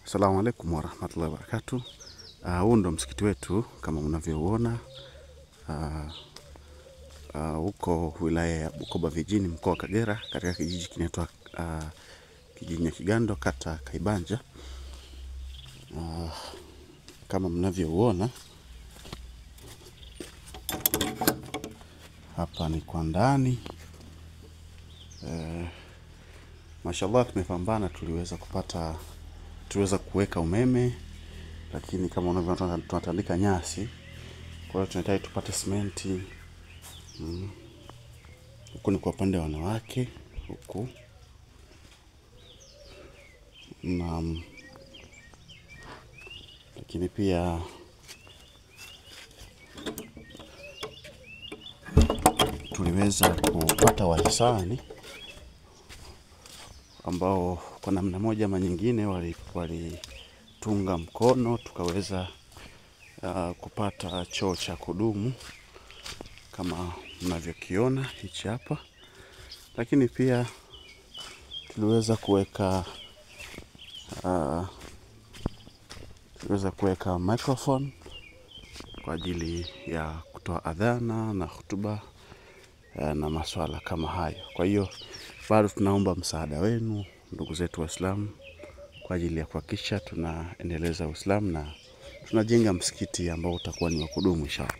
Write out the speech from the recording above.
Assalamu alaikum warahmatullahi wabarakatuh. Huu ndo msikiti wetu kama mnavyoona. Huko wilaya ya Bukoba vijijini, mkoa wa Kagera, katika kijiji kinaitwa kijiji Nyakigando, kata Kaibanja. Kama mnavyoona hapa ni kwa ndani. Mashallah tumepambana, tuliweza kuweka umeme, lakini kama unavyoona tunatandika nyasi. Kwa hiyo tunahitaji tupate simenti. Huku ni kwa upande wa wanawake huku. Lakini pia tuliweza kupata wahisani ambao kwa namna moja ama nyingine walitunga mkono, tukaweza kupata choo cha kudumu kama mnavyokiona hichi hapa. Lakini pia tuliweza kuweka microphone kwa ajili ya kutoa adhana na hutuba na maswala kama hayo. Kwa hiyo bado tunaomba msaada wenu, ndugu zetu Waislamu, kwa ajili ya kuhakikisha tunaendeleza Uislamu na tunajenga msikiti ambao utakuwa ni wa kudumu inshallah.